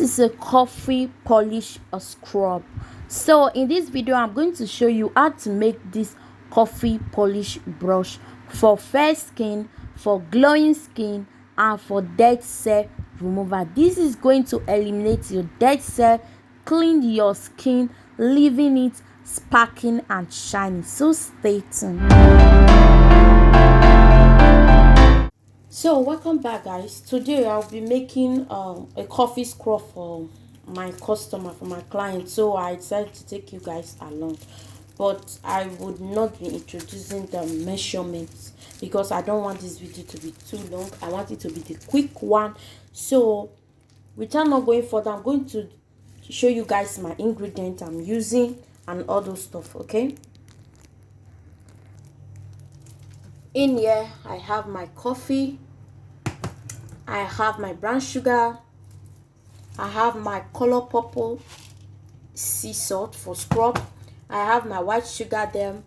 is a coffee polish scrub. So in this video I'm going to show you how to make this coffee polish brush for fair skin, for glowing skin, and for dead cell removal. This is going to eliminate your dead cell, clean your skin, leaving it sparkling and shiny. So stay tuned. So welcome back, guys. Today I'll be making a coffee scrub for my customer, for my client. So I decided to take you guys along, but I would not be introducing the measurements because I don't want this video to be too long. I want it to be the quick one. So without not going further, I'm going to show you guys my ingredients I'm using and all those stuff. Okay, in here I have my coffee, I have my brown sugar, I have my color purple sea salt for scrub, I have my white sugar there,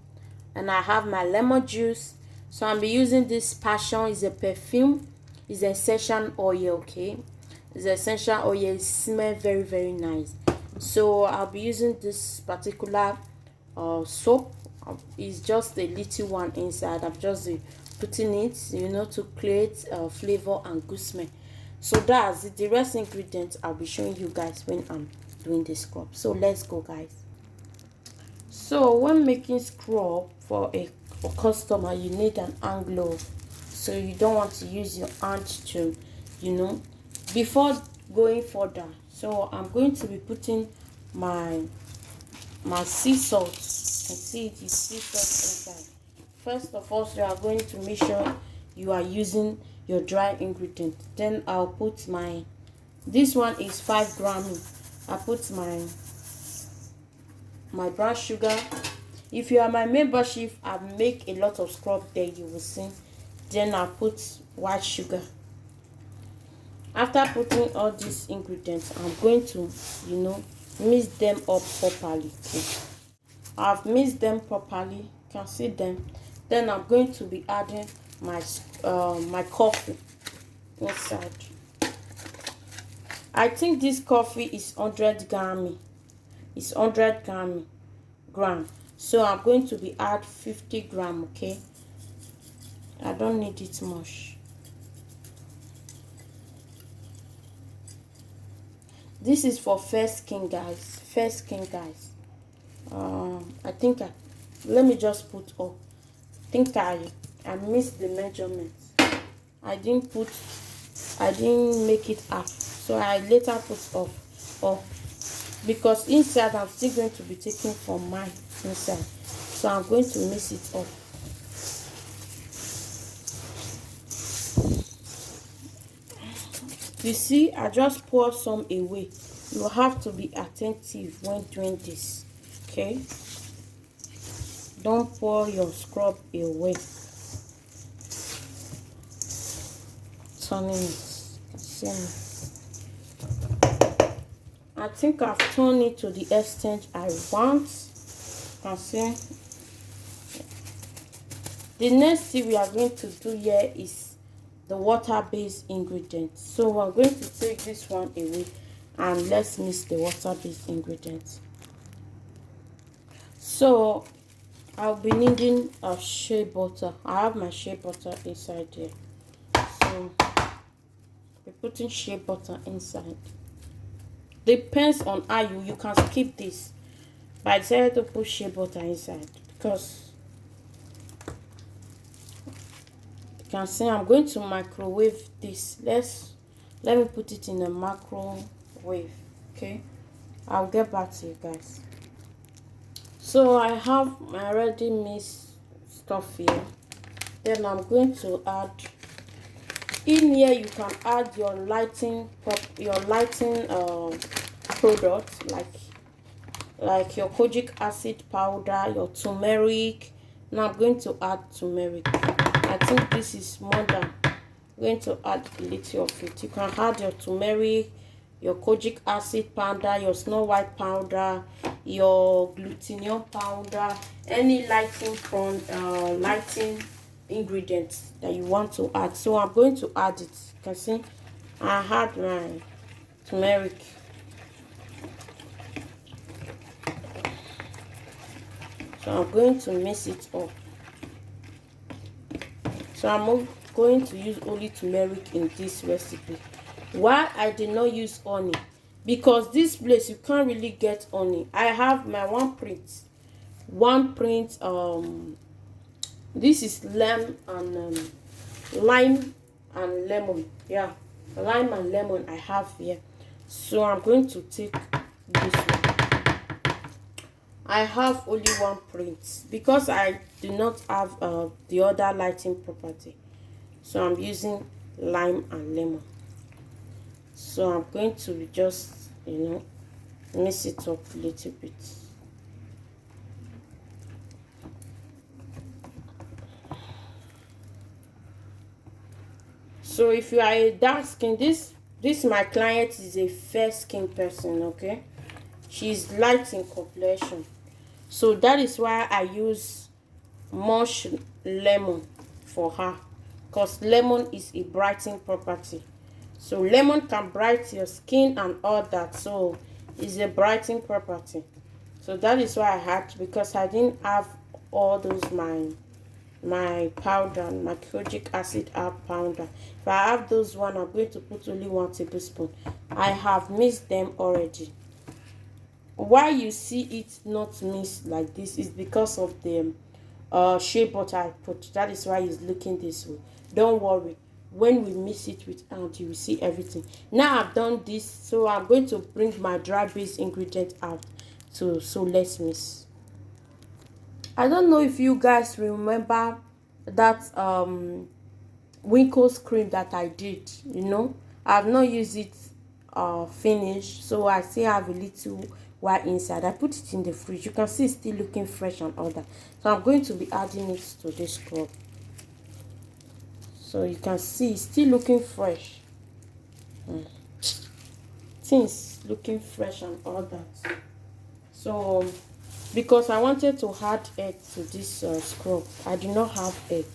and I have my lemon juice. So I'll be using this passion. Is a perfume, is essential oil. Okay, it's essential oil. It smells very nice. So I'll be using this particular soap. It's just a little one inside. I'm just putting it, to create flavor and good smell. So that's it. The rest ingredients I'll be showing you guys when I'm doing the scrub. So let's go, guys. So when making scrub for a customer, you need an hand glove. So you don't want to use your hand to, before going further. So I'm going to be putting my sea salt. You can see it is sea salt inside. First of all, you are going to make sure you are using your dry ingredient. Then I'll put this one is 5 grams. I put my brown sugar. If you are my membership, I make a lot of scrub there, you will see. Then I put white sugar. After putting all these ingredients, I'm going to mix them up properly. Okay, I've mixed them properly, you can see them. Then I'm going to be adding my coffee inside. I think this coffee is 100 gram. It's 100 gram. So I'm going to be add 50 gram. Okay, I don't need it much. This is for fair skin, guys. Fair skin, guys. I think let me just put up. I think I missed the measurements. I didn't make it up, so I later put up because inside I'm still going to be taking from mine inside, so I'm going to mix it up. You see, I just pour some away. You have to be attentive when doing this. Okay, don't pour your scrub away. Turning it. See, I think I've turned it to the extent I want. You can see. The next thing we are going to do here is the water-based ingredients. So we're going to take this one away and let's mix the water-based ingredients. So I'll be needing a shea butter. I have my shea butter inside here. So we're putting shea butter inside. Depends on how you can skip this, but I decided to put shea butter inside because you can see I'm going to microwave this. Let me put it in a microwave. Okay, I'll get back to you guys. So I have my ready mixed stuff here. Then I'm going to add in here. You can add your lighting product like your kojic acid powder, your turmeric. Now I'm going to add turmeric. I think this is more than I'm going to add a little of it. You can add your turmeric, your kojic acid powder, your snow white powder, your glutathione powder, any lighting ingredients that you want to add. So I'm going to add it. You can see I had my turmeric. So I'm going to mix it up. So I'm going to use only turmeric in this recipe. Why I did not use honey? Because this place you can't really get honey. I have my one print. This is lime and lemon. Yeah, lime and lemon I have here. So I'm going to take this one. I have only one print because I do not have the other lighting property. So I'm using lime and lemon. So I'm going to just, mix it up a little bit. So if you are a dark skin, this my client is a fair skin person, okay? She's light in complexion. So that is why I use much lemon for her, because lemon is a brightening property. So lemon can brighten your skin and all that. So it's a brightening property. So that is why I had to, because I didn't have all those my powder, my kojic acid powder. If I have those one, I'm going to put only 1 tablespoon. I have mixed them already. Why you see it not mixed like this is because of the shea butter I put. That is why it's looking this way. Don't worry, when we mix it with out, you will see everything. Now I've done this, so I'm going to bring my dry base ingredient out. So let's mix. I don't know if you guys remember that Winkles cream that I did. I've not used it finished, so I still have a little white inside. I put it in the fridge. You can see it's still looking fresh and all that. So I'm going to be adding it to this scrub. So you can see it's still looking fresh. Things looking fresh and all that. So because I wanted to add egg to this scrub, I do not have egg.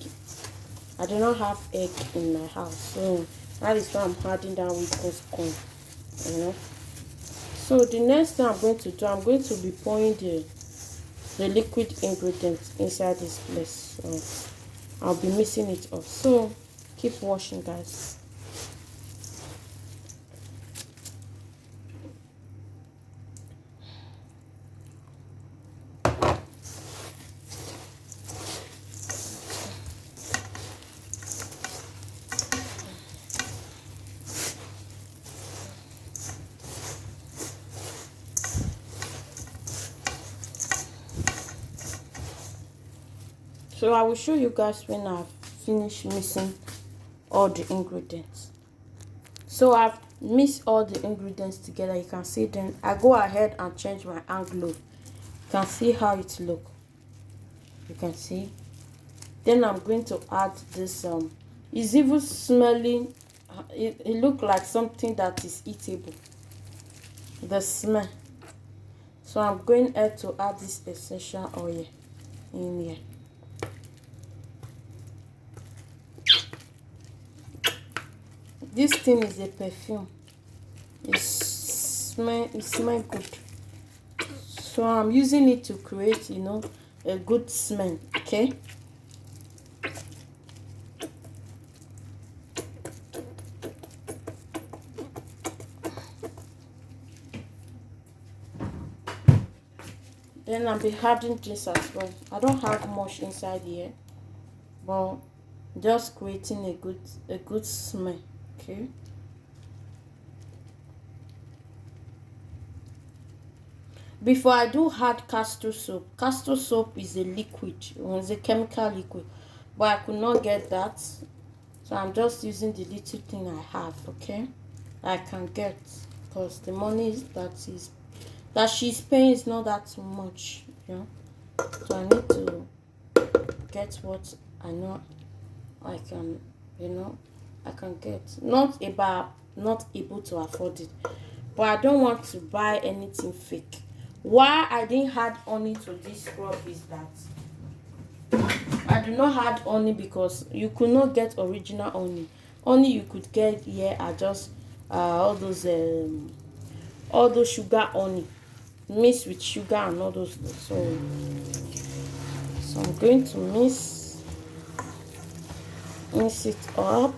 I do not have egg in my house, so that is why I'm adding that with corn. So the next thing I'm going to do, I'm going to be pouring the liquid ingredients inside this place. So I'll be mixing it up. So keep watching, guys. So I will show you guys when I've finished mixing all the ingredients. So I've mixed all the ingredients together. You can see then I go ahead and change my hand glove. You can see how it look. You can see. Then I'm going to add this it's even smelling, it look like something that is eatable, the smell. So I'm going ahead to add this essential oil in here. This thing is a perfume. It smells good. So I'm using it to create, a good smell. Okay. Then I'll be adding this as well. I don't have much inside here, but just creating a good smell. Okay. Before I do add castor soap. Castor soap is a liquid. It's a chemical liquid, but I could not get that, so I'm just using the little thing I have. Okay, I can get, because the money that she's paying is not that much. So I need to get what I know I can. I can get, not able to afford it, but I don't want to buy anything fake. Why I didn't add honey to this scrub is that I do not add honey because you could not get original honey. Honey you could get here are just all those sugar honey mixed with sugar and all those things. So So I'm going to mix it up.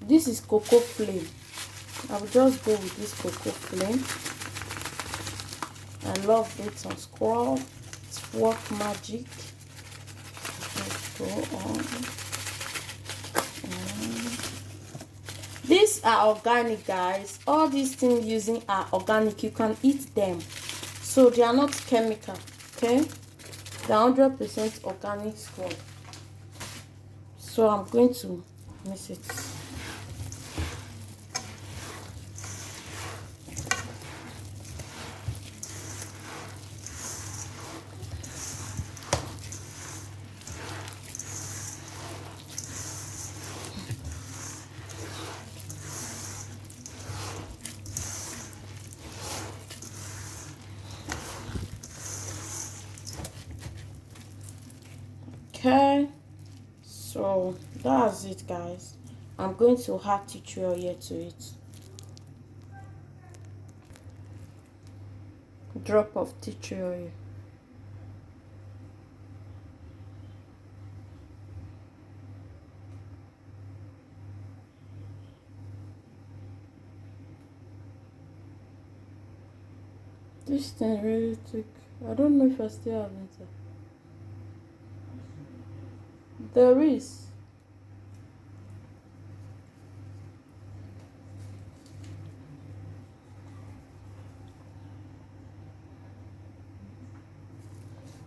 This is cocoa flame. I will just go with this cocoa flame. I love it on scrub. It's work magic. Let's go on. These are organic, guys. All these things using are organic. You can eat them, so they are not chemical. Okay, they are 100% organic scrub. So I'm going to mix it. Okay, so that's it, guys. I'm going to add tea tree oil to it. Drop of tea tree oil. This thing really took. I don't know if I still have it. There is.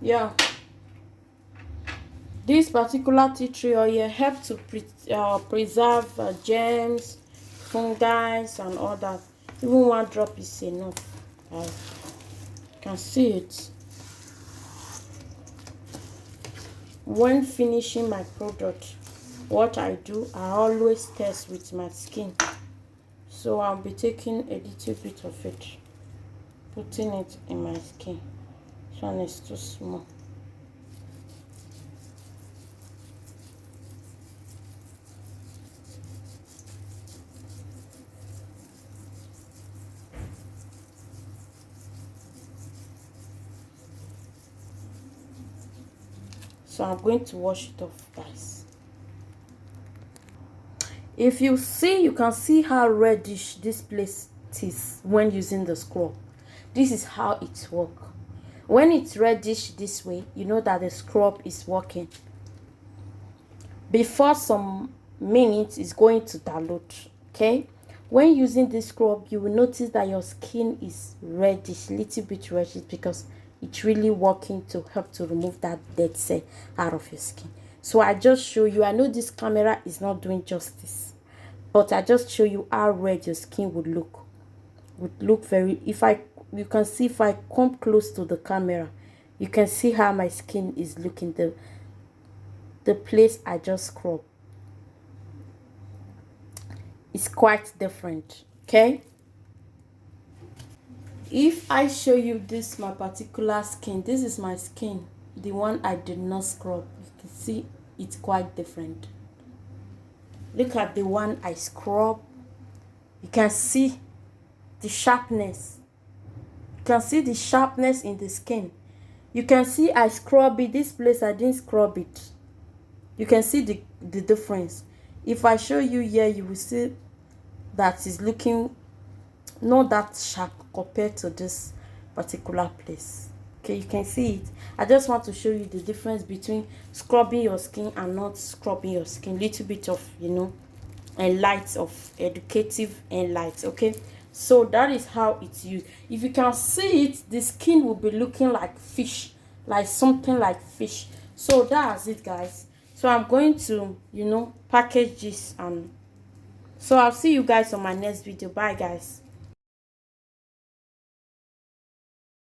Yeah. This particular tea tree oil helps to preserve germs, fungi, and all that. Even one drop is enough. You can see it. When finishing my product, what I do, I always test with my skin. So I'll be taking a little bit of it, putting it in my skin. This one is too small. So I'm going to wash it off, guys. If you see, you can see how reddish this place is when using the scrub. This is how it works. When it's reddish this way, you know that the scrub is working. Before some minutes, it's going to dilute. Okay, when using this scrub, you will notice that your skin is reddish, little bit reddish, because it's really working to help to remove that dead cell out of your skin. So I just show you. I know this camera is not doing justice, but I just show you how red your skin would look. Very, you can see if I come close to the camera, you can see how my skin is looking. The place I just scrub is quite different. Okay, if I show you this, my particular skin, this is my skin, the one I did not scrub. You can see it's quite different. Look at the one I scrub. You can see the sharpness. You can see the sharpness in the skin. You can see I scrub it. This place I didn't scrub it. You can see the difference. If I show you here, you will see that is looking not that sharp compared to this particular place. Okay, you can see it. I just want to show you the difference between scrubbing your skin and not scrubbing your skin. Little bit of, you know, and lights of educative and lights. Okay, so that is how it's used. If you can see it, the skin will be looking like fish, like something like fish. So that's it, guys. So I'm going to, you know, package this, and so I'll see you guys on my next video. Bye, guys.